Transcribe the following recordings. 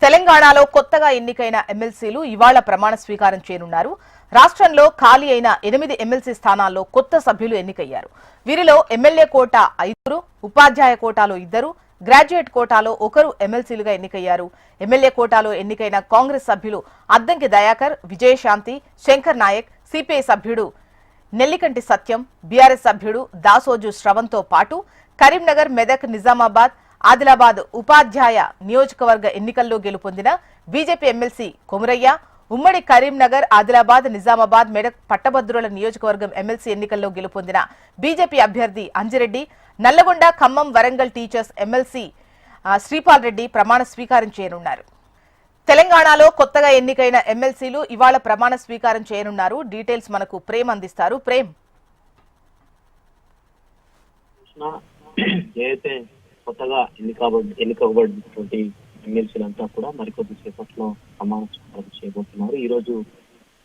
తెలంగాణలో కొత్తగా ఎన్నికైన ఎమ్మెల్సీలు ఇవాళ ప్రమాణ స్వీకారం చేయనున్నారు. రాష్ట్రంలో ఖాళీ అయిన 8 ఎమ్మెల్సీ స్థానాల్లో కొత్త సభ్యులు ఎన్నికయ్యారు. వీరిలో ఎమ్మెల్యే కోటా 5, ఉపాధ్యాయ కోటాలో 2, గ్రాడ్యుయేట్ కోటాలో 1 ఎమ్మెల్సీలుగా ఎన్నికయ్యారు. ఎమ్మెల్యే కోటాలో ఎన్నికైన కాంగ్రెస్ సభ్యులు అద్దంకి దయాకర్, విజయశాంతి, శంకర్ నాయక్, సిపిఐ సభ్యుడు నెల్లికంటి సత్యం, బీఆర్ఎస్ సభ్యుడు దాసోజు శ్రవంతో పాటు కరీంనగర్, మెదక్, నిజామాబాద్, ఆదిలాబాద్ ఉపాధ్యాయ నియోజకవర్గ ఎన్నికల్లో గెలుపొందిన బీజేపీ ఎమ్మెల్సీ కొమురయ్య, ఉమ్మడి కరీంనగర్, ఆదిలాబాద్, నిజామాబాద్, మెదక్ పట్టభద్రుల నియోజకవర్గం ఎమ్మెల్సీ ఎన్నికల్లో గెలుపొందిన బీజేపీ అభ్యర్థి అంజిరెడ్డి, నల్లగొండ, ఖమ్మం, వరంగల్ టీచర్స్ ఎమ్మెల్సీ శ్రీపాల్ రెడ్డి ప్రమాణ స్వీకారం చేయనున్నారు. తెలంగాణలో కొత్తగా ఎన్నికైన ఎమ్మెల్సీలు ఇవాళ ప్రమాణ స్వీకారం చేయనున్నారు. డీటెయిల్స్ మనకు ప్రేమ్ అందిస్తారు. ప్రేమ్, ఏదైతే కొత్తగా ఎన్నికబడినటువంటి ఎమ్మెల్సీలంతా కూడా మరికొద్ది సేపట్లో ప్రమాణ స్వీకారం చేయబోతున్నారు. ఈ రోజు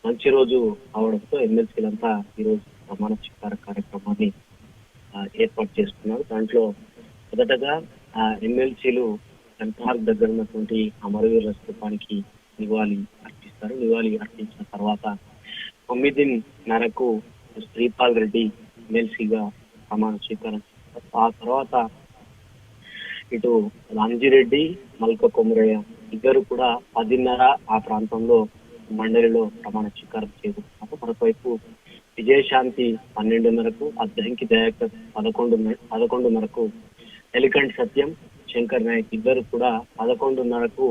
మంచి రోజు అవడంతో ఎమ్మెల్సీలంతా ఈ రోజు ప్రమాణ స్వీకార కార్యక్రమాన్ని ఏర్పాటు చేస్తున్నారు. దాంట్లో మొదటగా ఎమ్మెల్సీలు సెంట్రార్ దగ్గర ఉన్నటువంటి అమరవీరుల స్థూపానికి నివాళి అర్పిస్తారు. నివాళి అర్పించిన తర్వాత 9:30కు శ్రీపాల్ రెడ్డి ఎమ్మెల్సీగా ప్రమాణ స్వీకారం చేస్తారు. ఆ తర్వాత ఇటు అంజిరెడ్డి, మల్క కొమురయ్య ఇద్దరు కూడా 10:30 ఆ ప్రాంతంలో మండలిలో ప్రమాణ స్వీకారం చేయబోతున్నారు. మరొకవైపు విజయశాంతి 12:30కు, అద్దంకి దయాకర్ 11:30కు, నెల్లికంటి సత్యం, శంకర్ నాయక్ ఇద్దరు కూడా 11:30కు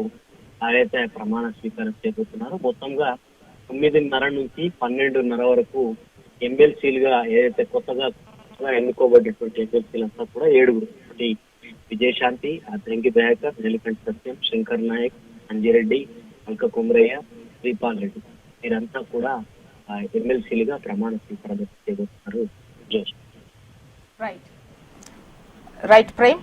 అయితే ప్రమాణ స్వీకారం చేయబోతున్నారు. మొత్తంగా 9:30 నుంచి 12:30 వరకు ఎమ్మెల్సీలుగా ఏదైతే కొత్తగా ఎన్నుకోబడినటువంటి ఎమ్మెల్సీలంతా కూడా 7 విజయశాంతి, అద్దంకి దయాకర్, నెల్లికంటి సత్యం, శంకర్ నాయక్, అంజిరెడ్డి, మల్క కొమురయ్య, శ్రీపాల్ రెడ్డి వీరంతా కూడా ఎమ్మెల్సీలుగా ప్రమాణ స్వీకారం చేయబోతున్నారు. రైట్ ప్రేమ్.